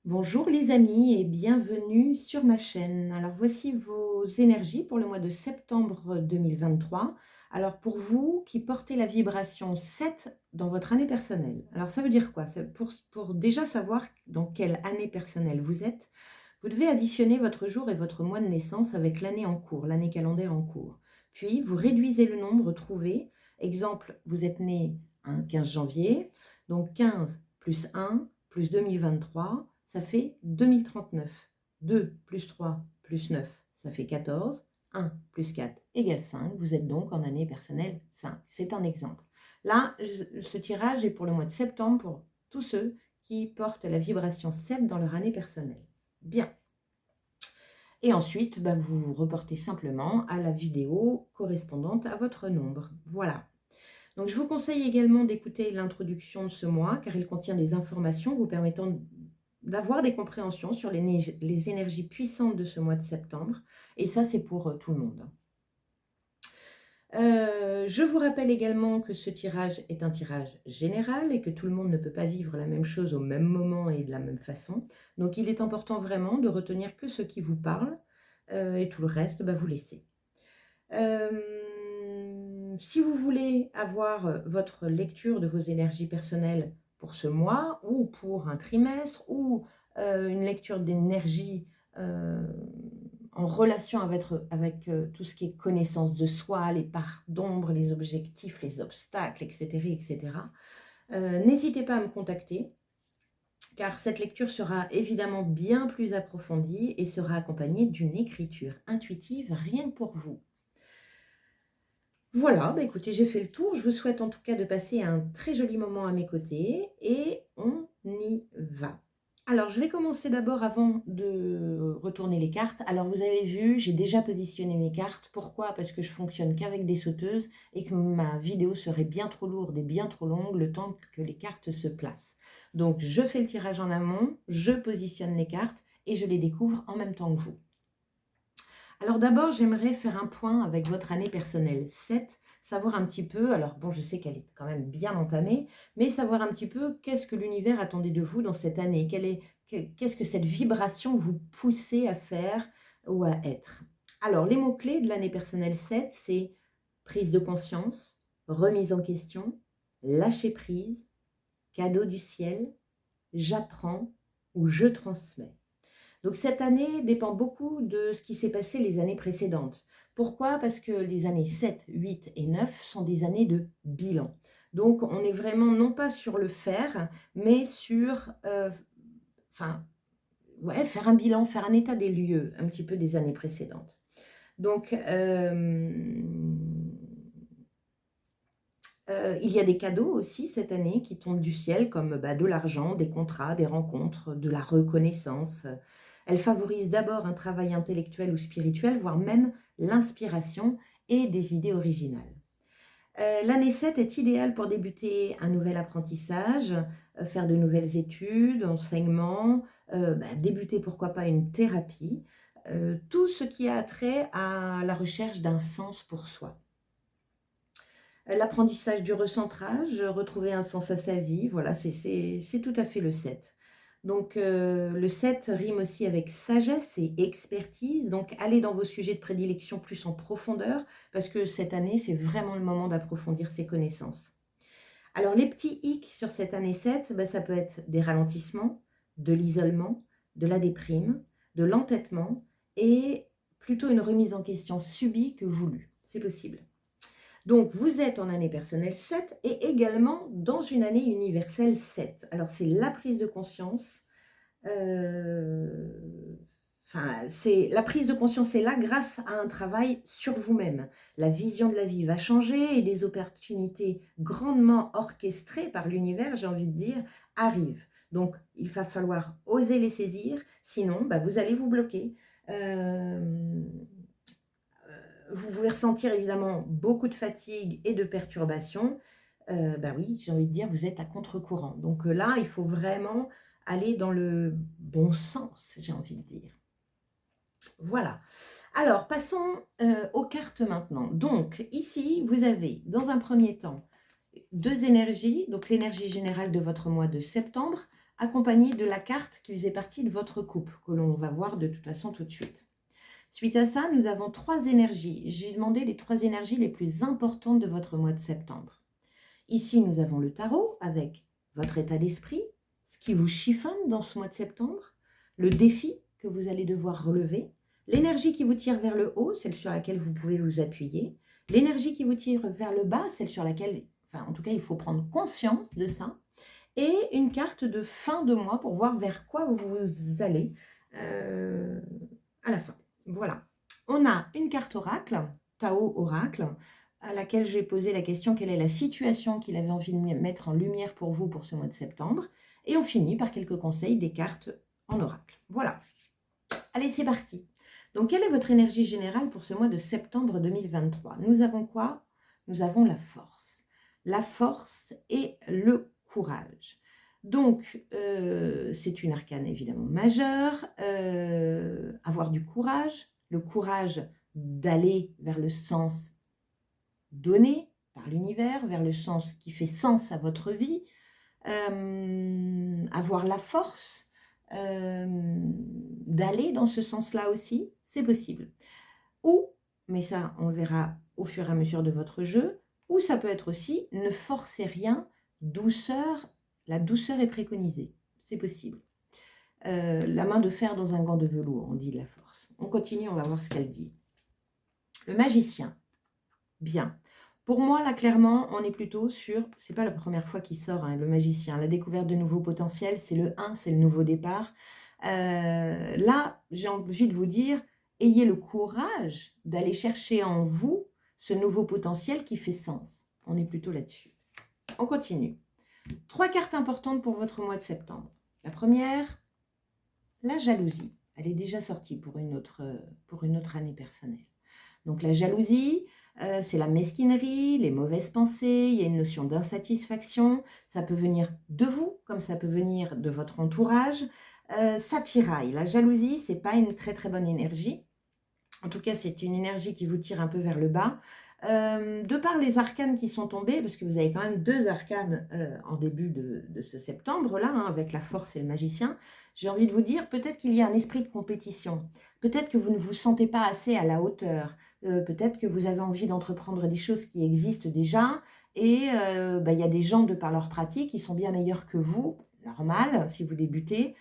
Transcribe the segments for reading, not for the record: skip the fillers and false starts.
Bonjour les amis et bienvenue sur ma chaîne. Alors voici vos énergies pour le mois de septembre 2023. Alors pour vous qui portez la vibration 7 dans votre année personnelle. Alors ça veut dire quoi? C'est pour déjà savoir dans quelle année personnelle vous êtes, vous devez additionner votre jour et votre mois de naissance avec l'année en cours, l'année calendaire en cours. Puis vous réduisez le nombre trouvé. Exemple, vous êtes né un 15 janvier, donc 15 plus 1 plus 2023, ça fait 2039. 2 plus 3 plus 9, ça fait 14. 1 plus 4 égale 5. Vous êtes donc en année personnelle 5. C'est un exemple. Là, ce tirage est pour le mois de septembre pour tous ceux qui portent la vibration 7 dans leur année personnelle. Bien. Et ensuite, vous reportez simplement à la vidéo correspondante à votre nombre. Voilà. Donc, je vous conseille également d'écouter l'introduction de ce mois, car il contient des informations vous permettant d'avoir des compréhensions sur les énergies puissantes de ce mois de septembre. Et ça, c'est pour tout le monde. Je vous rappelle également que ce tirage est un tirage général et que tout le monde ne peut pas vivre la même chose au même moment et de la même façon. Donc, il est important vraiment de retenir que ce qui vous parle et tout le reste, vous laissez. Si vous voulez avoir votre lecture de vos énergies personnelles pour ce mois ou pour un trimestre ou une lecture d'énergie en relation avec tout ce qui est connaissance de soi, les parts d'ombre, les objectifs, les obstacles, etc., etc., n'hésitez pas à me contacter, car cette lecture sera évidemment bien plus approfondie et sera accompagnée d'une écriture intuitive rien que pour vous. Voilà, écoutez, j'ai fait le tour. Je vous souhaite en tout cas de passer un très joli moment à mes côtés et on y va. Alors, je vais commencer d'abord avant de retourner les cartes. Alors, vous avez vu, j'ai déjà positionné mes cartes. Pourquoi? Parce que je fonctionne qu'avec des sauteuses et que ma vidéo serait bien trop lourde et bien trop longue le temps que les cartes se placent. Donc, je fais le tirage en amont, je positionne les cartes et je les découvre en même temps que vous. Alors d'abord, j'aimerais faire un point avec votre année personnelle 7, savoir un petit peu, alors bon, je sais qu'elle est quand même bien entamée, mais savoir un petit peu qu'est-ce que l'univers attendait de vous dans cette année, qu'est-ce que cette vibration vous poussait à faire ou à être. Alors, les mots-clés de l'année personnelle 7, c'est prise de conscience, remise en question, lâcher prise, cadeau du ciel, j'apprends ou je transmets. Donc cette année dépend beaucoup de ce qui s'est passé les années précédentes. Pourquoi? Parce que les années 7, 8 et 9 sont des années de bilan. Donc on est vraiment non pas sur le faire, mais sur faire un bilan, faire un état des lieux un petit peu des années précédentes. Donc il y a des cadeaux aussi cette année qui tombent du ciel comme de l'argent, des contrats, des rencontres, de la reconnaissance. Elle favorise d'abord un travail intellectuel ou spirituel, voire même l'inspiration et des idées originales. L'année 7 est idéale pour débuter un nouvel apprentissage, faire de nouvelles études, enseignements, débuter pourquoi pas une thérapie, tout ce qui a trait à la recherche d'un sens pour soi. L'apprentissage du recentrage, retrouver un sens à sa vie, voilà, c'est tout à fait le 7. Donc le 7 rime aussi avec sagesse et expertise, donc allez dans vos sujets de prédilection plus en profondeur, parce que cette année, c'est vraiment le moment d'approfondir ses connaissances. Alors les petits hicks sur cette année 7, ça peut être des ralentissements, de l'isolement, de la déprime, de l'entêtement et plutôt une remise en question subie que voulue. C'est possible. Donc, vous êtes en année personnelle 7 et également dans une année universelle 7. Alors, c'est la prise de conscience. C'est la prise de conscience est là grâce à un travail sur vous-même. La vision de la vie va changer et des opportunités grandement orchestrées par l'univers, j'ai envie de dire, arrivent. Donc, il va falloir oser les saisir, sinon, vous allez vous bloquer. Vous pouvez ressentir évidemment beaucoup de fatigue et de perturbation. Oui, j'ai envie de dire, vous êtes à contre-courant. Donc là, il faut vraiment aller dans le bon sens, j'ai envie de dire. Voilà. Alors, passons aux cartes maintenant. Donc, ici, vous avez, dans un premier temps, deux énergies. Donc, l'énergie générale de votre mois de septembre, accompagné de la carte qui faisait partie de votre couple, que l'on va voir de toute façon tout de suite. Suite à ça, nous avons 3 énergies. J'ai demandé les 3 énergies les plus importantes de votre mois de septembre. Ici, nous avons le tarot avec votre état d'esprit, ce qui vous chiffonne dans ce mois de septembre, le défi que vous allez devoir relever, l'énergie qui vous tire vers le haut, celle sur laquelle vous pouvez vous appuyer, l'énergie qui vous tire vers le bas, celle sur laquelle, enfin en tout cas, il faut prendre conscience de ça, et une carte de fin de mois pour voir vers quoi vous allez à la fin. Voilà. On a une carte oracle, Tao oracle, à laquelle j'ai posé la question quelle est la situation qu'il avait envie de mettre en lumière pour vous pour ce mois de septembre. Et on finit par quelques conseils des cartes en oracle. Voilà. Allez, c'est parti. Donc, quelle est votre énergie générale pour ce mois de septembre 2023? Nous avons quoi? Nous avons la force. La force et le courage. Donc, c'est une arcane évidemment majeure. Avoir du courage, le courage d'aller vers le sens donné par l'univers, vers le sens qui fait sens à votre vie. Avoir la force d'aller dans ce sens-là aussi, c'est possible. Ou, mais ça on le verra au fur et à mesure de votre jeu, ou ça peut être aussi ne forcez rien, douceur, la douceur est préconisée, c'est possible. La main de fer dans un gant de velours, on dit de la force. On continue, on va voir ce qu'elle dit. Le magicien, bien. Pour moi, là, clairement, on est plutôt sur, c'est pas la première fois qu'il sort, hein, le magicien, la découverte de nouveaux potentiels, c'est le 1, c'est le nouveau départ. Là, j'ai envie de vous dire, ayez le courage d'aller chercher en vous ce nouveau potentiel qui fait sens. On est plutôt là-dessus. On continue. 3 cartes importantes pour votre mois de septembre. La première, la jalousie. Elle est déjà sortie pour une autre année personnelle. Donc la jalousie, c'est la mesquinerie, les mauvaises pensées, il y a une notion d'insatisfaction, ça peut venir de vous, comme ça peut venir de votre entourage, ça tiraille. La jalousie, c'est pas une très très bonne énergie, en tout cas c'est une énergie qui vous tire un peu vers le bas. De par les arcanes qui sont tombés, parce que vous avez quand même 2 arcanes en début de ce septembre-là, hein, avec la force et le magicien, j'ai envie de vous dire, peut-être qu'il y a un esprit de compétition, peut-être que vous ne vous sentez pas assez à la hauteur, peut-être que vous avez envie d'entreprendre des choses qui existent déjà, et il y a des gens, de par leur pratique, qui sont bien meilleurs que vous, normal, si vous débutez,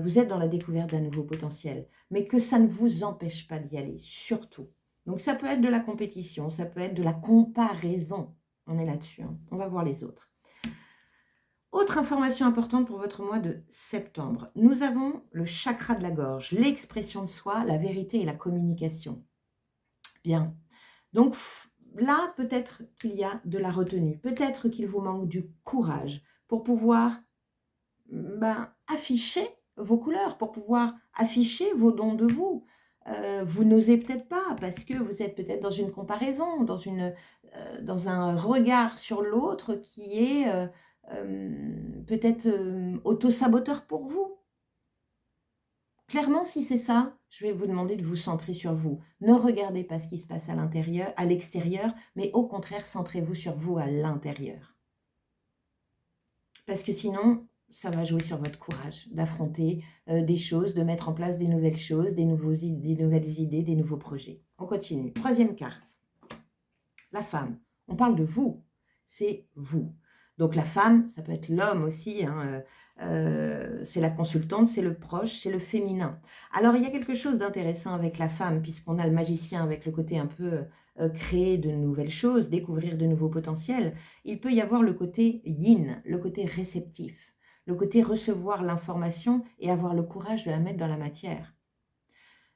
vous êtes dans la découverte d'un nouveau potentiel, mais que ça ne vous empêche pas d'y aller, surtout. Donc ça peut être de la compétition, ça peut être de la comparaison. On est là-dessus, hein. On va voir les autres. Autre information importante pour votre mois de septembre. Nous avons le chakra de la gorge, l'expression de soi, la vérité et la communication. Bien. Donc là, peut-être qu'il y a de la retenue. Peut-être qu'il vous manque du courage pour pouvoir afficher vos couleurs, pour pouvoir afficher vos dons de vous. Vous n'osez peut-être pas parce que vous êtes peut-être dans une comparaison, dans un regard sur l'autre qui est peut-être auto-saboteur pour vous. Clairement, si c'est ça, je vais vous demander de vous centrer sur vous. Ne regardez pas ce qui se passe à l'intérieur, à l'extérieur, mais au contraire, centrez-vous sur vous à l'intérieur. Parce que sinon, ça va jouer sur votre courage d'affronter des choses, de mettre en place des nouvelles choses, des nouvelles idées, des nouveaux projets. On continue. 3e carte. La femme. On parle de vous. C'est vous. Donc la femme, ça peut être l'homme aussi, hein, c'est la consultante, c'est le proche, c'est le féminin. Alors il y a quelque chose d'intéressant avec la femme, puisqu'on a le magicien avec le côté un peu créer de nouvelles choses, découvrir de nouveaux potentiels. Il peut y avoir le côté yin, le côté réceptif, le côté recevoir l'information et avoir le courage de la mettre dans la matière.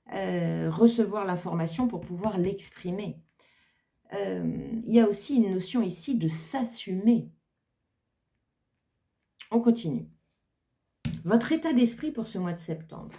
Recevoir l'information pour pouvoir l'exprimer. Il y a aussi une notion ici de s'assumer. On continue. Votre état d'esprit pour ce mois de septembre.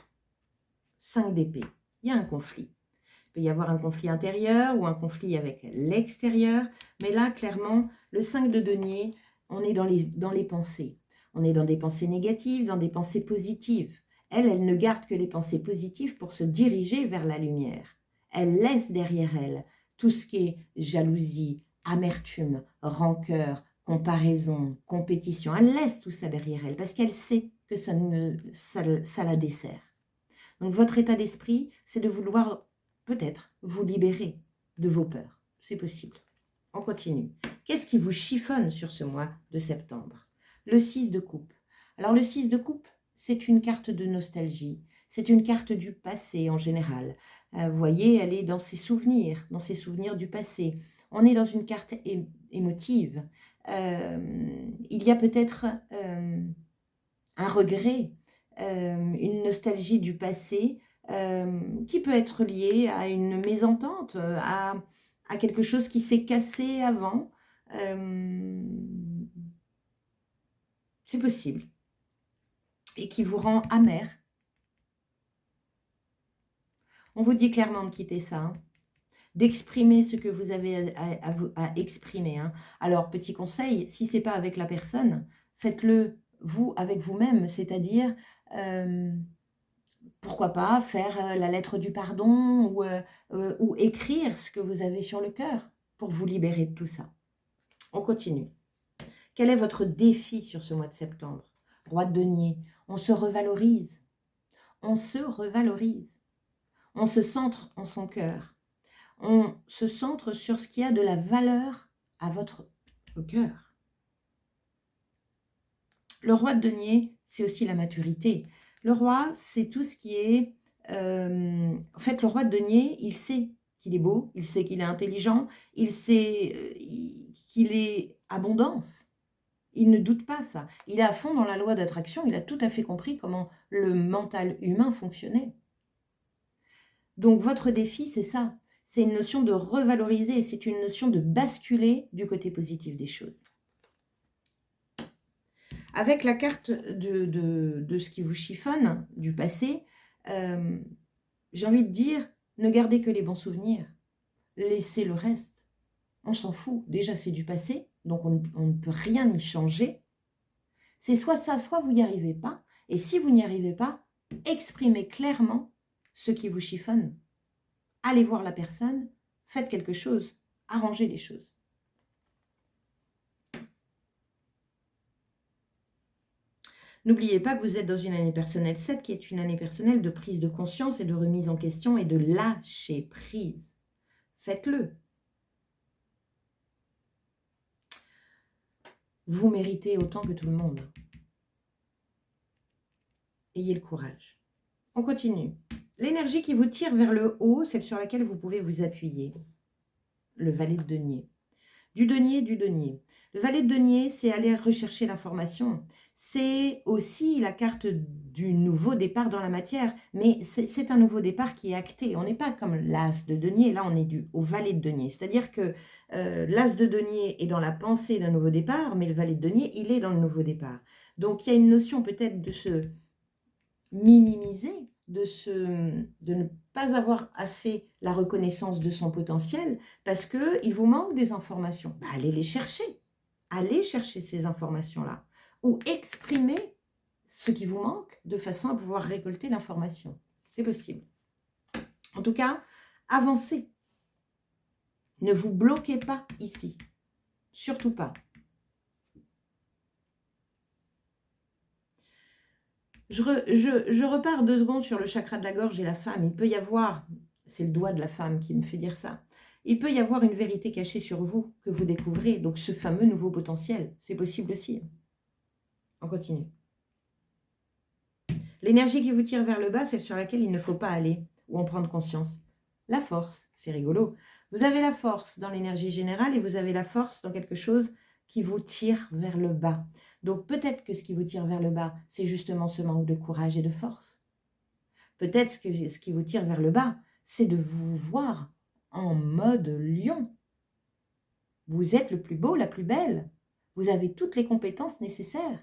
5 d'épée. Il y a un conflit. Il peut y avoir un conflit intérieur ou un conflit avec l'extérieur. Mais là, clairement, le 5 de denier, on est dans les pensées. On est dans des pensées négatives, dans des pensées positives. Elle ne garde que les pensées positives pour se diriger vers la lumière. Elle laisse derrière elle tout ce qui est jalousie, amertume, rancœur, comparaison, compétition. Elle laisse tout ça derrière elle parce qu'elle sait que ça la dessert. Donc votre état d'esprit, c'est de vouloir peut-être vous libérer de vos peurs. C'est possible. On continue. Qu'est-ce qui vous chiffonne sur ce mois de septembre? Le 6 de coupe. Alors le 6 de coupe, c'est une carte de nostalgie. C'est une carte du passé en général. Vous voyez, elle est dans ses souvenirs du passé. On est dans une carte émotive. Il y a peut-être un regret, une nostalgie du passé qui peut être liée à une mésentente, à quelque chose qui s'est cassé avant. C'est possible. Et qui vous rend amer. On vous dit clairement de quitter ça, hein, d'exprimer ce que vous avez à exprimer. Hein. Alors, petit conseil, si ce n'est pas avec la personne, faites-le vous avec vous-même, c'est-à-dire, pourquoi pas faire la lettre du pardon ou écrire ce que vous avez sur le cœur pour vous libérer de tout ça. On continue. Quel est votre défi sur ce mois de septembre? Roi de denier, on se revalorise. On se revalorise. On se centre en son cœur. On se centre sur ce qui a de la valeur à votre cœur. Le roi de denier, c'est aussi la maturité. Le roi, c'est tout ce qui est... en fait, le roi de denier, il sait qu'il est beau, il sait qu'il est intelligent, il sait qu'il est abondance. Il ne doute pas ça. Il est à fond dans la loi d'attraction, il a tout à fait compris comment le mental humain fonctionnait. Donc, votre défi, c'est ça. C'est une notion de revaloriser, c'est une notion de basculer du côté positif des choses. Avec la carte de ce qui vous chiffonne, du passé, j'ai envie de dire, ne gardez que les bons souvenirs. Laissez le reste. On s'en fout. Déjà, c'est du passé, donc on ne peut rien y changer. C'est soit ça, soit vous n'y arrivez pas. Et si vous n'y arrivez pas, exprimez clairement ce qui vous chiffonne. Allez voir la personne, faites quelque chose, arrangez les choses. N'oubliez pas que vous êtes dans une année personnelle 7 qui est une année personnelle de prise de conscience et de remise en question et de lâcher prise. Faites-le. Vous méritez autant que tout le monde. Ayez le courage. On continue. L'énergie qui vous tire vers le haut, celle sur laquelle vous pouvez vous appuyer. Le valet de denier. Du denier, du denier. Le valet de denier, c'est aller rechercher l'information. C'est aussi la carte du nouveau départ dans la matière, mais c'est un nouveau départ qui est acté. On n'est pas comme l'as de denier, là on est au valet de denier. C'est-à-dire que l'as de denier est dans la pensée d'un nouveau départ, mais le valet de denier, il est dans le nouveau départ. Donc il y a une notion peut-être de se minimiser, de ne pas avoir assez la reconnaissance de son potentiel parce qu'il vous manque des informations. Bah, allez les chercher. Allez chercher ces informations-là. Ou exprimer ce qui vous manque de façon à pouvoir récolter l'information. C'est possible. En tout cas, avancez. Ne vous bloquez pas ici. Surtout pas. Je repars 2 secondes sur le chakra de la gorge et la femme. Il peut y avoir, c'est le doigt de la femme qui me fait dire ça, il peut y avoir une vérité cachée sur vous que vous découvrez. Donc ce fameux nouveau potentiel, c'est possible aussi. On continue. L'énergie qui vous tire vers le bas, celle sur laquelle il ne faut pas aller ou en prendre conscience. La force, c'est rigolo. Vous avez la force dans l'énergie générale et vous avez la force dans quelque chose qui vous tire vers le bas. Donc peut-être que ce qui vous tire vers le bas, c'est justement ce manque de courage et de force. Peut-être que ce qui vous tire vers le bas, c'est de vous voir en mode lion. Vous êtes le plus beau, la plus belle. Vous avez toutes les compétences nécessaires.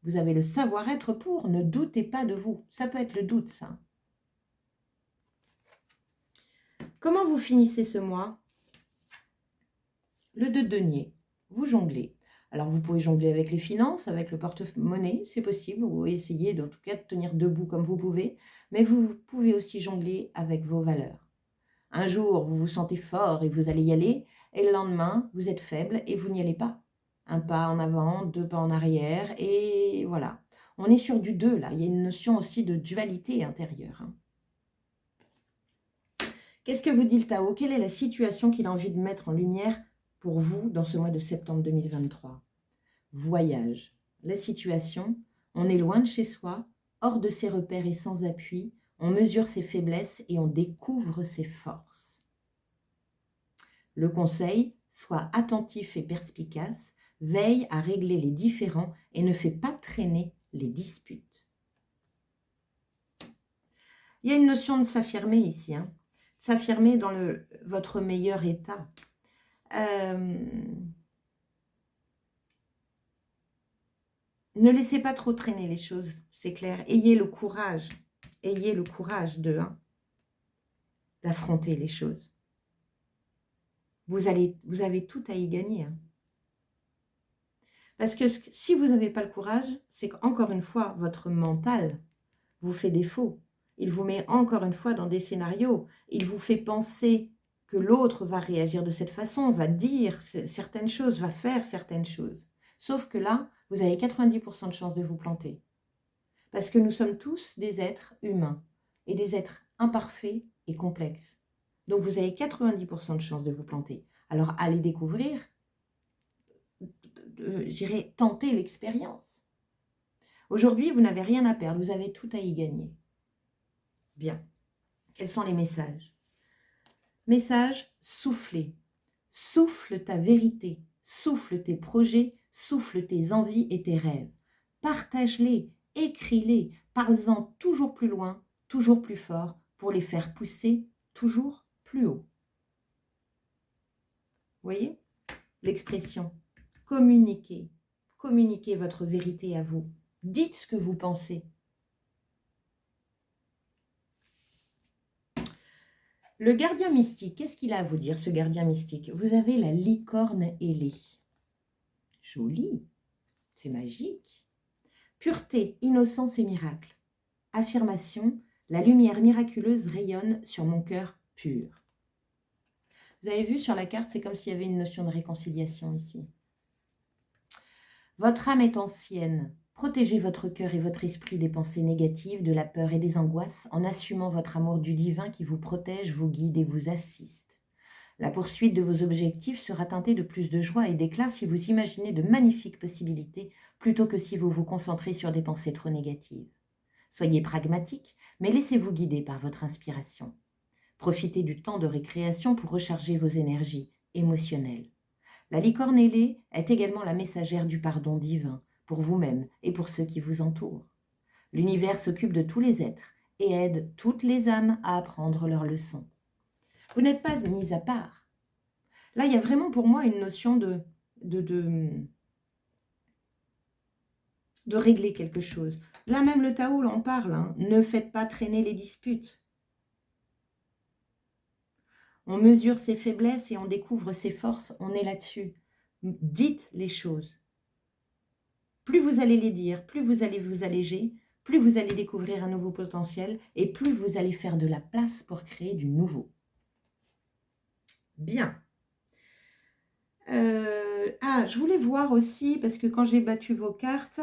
Vous avez le savoir-être pour. Ne doutez pas de vous. Ça peut être le doute, ça. Comment vous finissez ce mois? Le 2 de denier. Vous jonglez. Alors, vous pouvez jongler avec les finances, avec le porte-monnaie, c'est possible, ou essayer, en tout cas, de tenir debout comme vous pouvez. Mais vous pouvez aussi jongler avec vos valeurs. Un jour, vous vous sentez fort et vous allez y aller, et le lendemain, vous êtes faible et vous n'y allez pas. Un pas en avant, 2 pas en arrière, et voilà. On est sur du 2 là. Il y a une notion aussi de dualité intérieure. Hein. Qu'est-ce que vous dit le Tao? Quelle est la situation qu'il a envie de mettre en lumière pour vous dans ce mois de septembre 2023? Voyage. La situation, on est loin de chez soi, hors de ses repères et sans appui. On mesure ses faiblesses et on découvre ses forces. Le conseil, sois attentif et perspicace, veille à régler les différends et ne fais pas traîner les disputes. Il y a une notion de s'affirmer ici, hein. S'affirmer dans votre meilleur état. Ne laissez pas trop traîner les choses, c'est clair. Ayez le courage d'affronter les choses. Vous avez tout à y gagner. Hein. Parce que si vous n'avez pas le courage, c'est qu'encore une fois, votre mental vous fait défaut. Il vous met encore une fois dans des scénarios. Il vous fait penser que l'autre va réagir de cette façon, va dire certaines choses, va faire certaines choses. Sauf que là, vous avez 90% de chances de vous planter. Parce que nous sommes tous des êtres humains et des êtres imparfaits et complexes. Donc vous avez 90% de chances de vous planter. Alors allez découvrir, j'irai tenter l'expérience. Aujourd'hui, vous n'avez rien à perdre, vous avez tout à y gagner. Bien. Quels sont les messages? Message, soufflez. Souffle ta vérité, souffle tes projets, souffle tes envies et tes rêves. Partage-les, écris-les, parle-en toujours plus loin, toujours plus fort, pour les faire pousser toujours plus haut. Vous voyez l'expression? Communiquez. Communiquez votre vérité à vous. Dites ce que vous pensez. Le gardien mystique, qu'est-ce qu'il a à vous dire, ce gardien mystique? Vous avez la licorne ailée. Joli, c'est magique. Pureté, innocence et miracle. Affirmation, la lumière miraculeuse rayonne sur mon cœur pur. Vous avez vu sur la carte, c'est comme s'il y avait une notion de réconciliation ici. Votre âme est ancienne. Protégez votre cœur et votre esprit des pensées négatives, de la peur et des angoisses, en assumant votre amour du divin qui vous protège, vous guide et vous assiste. La poursuite de vos objectifs sera teintée de plus de joie et d'éclat si vous imaginez de magnifiques possibilités, plutôt que si vous vous concentrez sur des pensées trop négatives. Soyez pragmatique, mais laissez-vous guider par votre inspiration. Profitez du temps de récréation pour recharger vos énergies émotionnelles. La licorne ailée est également la messagère du pardon divin, pour vous-même et pour ceux qui vous entourent. L'univers s'occupe de tous les êtres et aide toutes les âmes à apprendre leurs leçons. Vous n'êtes pas mis à part. Là, il y a vraiment pour moi une notion de régler quelque chose. Là, même le Tao, là, on parle. Hein. Ne faites pas traîner les disputes. On mesure ses faiblesses et on découvre ses forces. On est là-dessus. Dites les choses. Plus vous allez les dire, plus vous allez vous alléger, plus vous allez découvrir un nouveau potentiel et plus vous allez faire de la place pour créer du nouveau. Bien. Je voulais voir aussi, parce que quand j'ai battu vos cartes,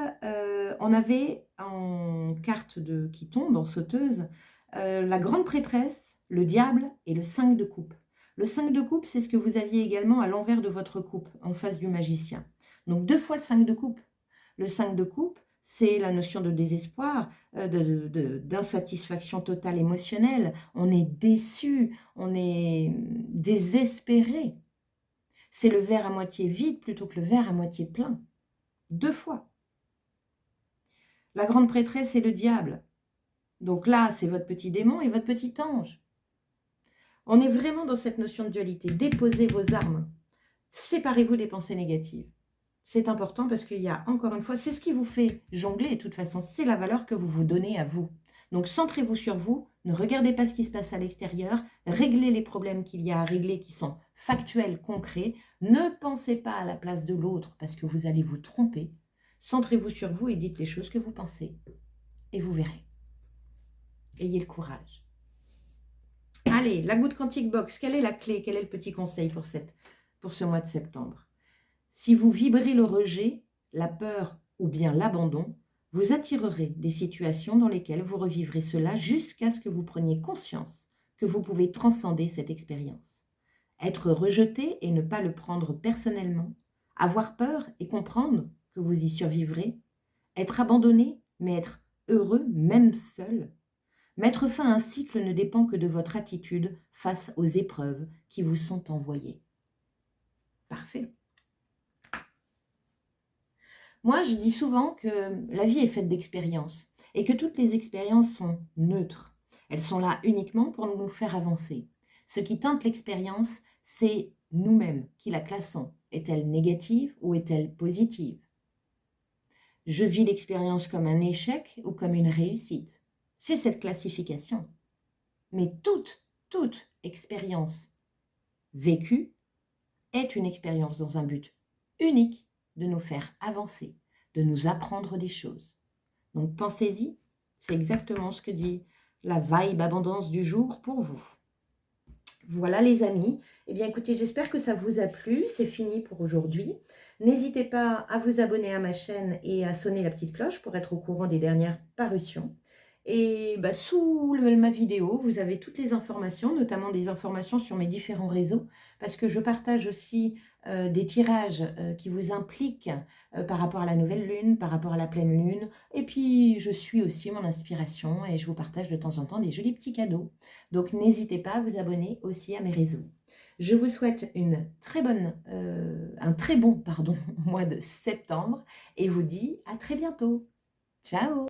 on avait en carte qui tombe, en sauteuse, la grande prêtresse, le diable et le 5 de coupe. Le 5 de coupe, c'est ce que vous aviez également à l'envers de votre coupe, en face du magicien. Donc 2 fois le 5 de coupe. Le 5 de coupe, c'est la notion de désespoir, d'insatisfaction totale émotionnelle. On est déçu, on est désespéré. C'est le verre à moitié vide plutôt que le verre à moitié plein. 2 fois. La grande prêtresse, c'est le diable. Donc là, c'est votre petit démon et votre petit ange. On est vraiment dans cette notion de dualité. Déposez vos armes. Séparez-vous des pensées négatives. C'est important parce qu'il y a, encore une fois, c'est ce qui vous fait jongler. De toute façon, c'est la valeur que vous vous donnez à vous. Donc, centrez-vous sur vous. Ne regardez pas ce qui se passe à l'extérieur. Réglez les problèmes qu'il y a à régler qui sont factuels, concrets. Ne pensez pas à la place de l'autre parce que vous allez vous tromper. Centrez-vous sur vous et dites les choses que vous pensez. Et vous verrez. Ayez le courage. Allez, la goutte quantique box. Quelle est la clé? Quel est le petit conseil pour ce mois de septembre? Si vous vibrez le rejet, la peur ou bien l'abandon, Vous attirerez des situations dans lesquelles vous revivrez cela jusqu'à ce que vous preniez conscience que vous pouvez transcender cette expérience. Être rejeté et ne pas le prendre personnellement, avoir peur et comprendre que vous y survivrez, être abandonné mais être heureux même seul. Mettre fin à un cycle ne dépend que de votre attitude face aux épreuves qui vous sont envoyées. Parfait. Moi, je dis souvent que la vie est faite d'expériences et que toutes les expériences sont neutres. Elles sont là uniquement pour nous faire avancer. Ce qui teinte l'expérience, c'est nous-mêmes qui la classons. Est-elle négative ou est-elle positive? Je vis l'expérience comme un échec ou comme une réussite. C'est cette classification. Mais toute expérience vécue est une expérience dans un but unique de nous faire avancer, de nous apprendre des choses. Donc pensez-y, c'est exactement ce que dit la vibe abondance du jour pour vous. Voilà les amis, eh bien écoutez, j'espère que ça vous a plu, c'est fini pour aujourd'hui. N'hésitez pas à vous abonner à ma chaîne et à sonner la petite cloche pour être au courant des dernières parutions. Et sous ma vidéo, vous avez toutes les informations, notamment des informations sur mes différents réseaux, parce que je partage aussi des tirages qui vous impliquent par rapport à la nouvelle lune, par rapport à la pleine lune. Et puis, je suis aussi mon inspiration et je vous partage de temps en temps des jolis petits cadeaux. Donc, n'hésitez pas à vous abonner aussi à mes réseaux. Je vous souhaite un très bon mois de septembre et vous dis à très bientôt. Ciao!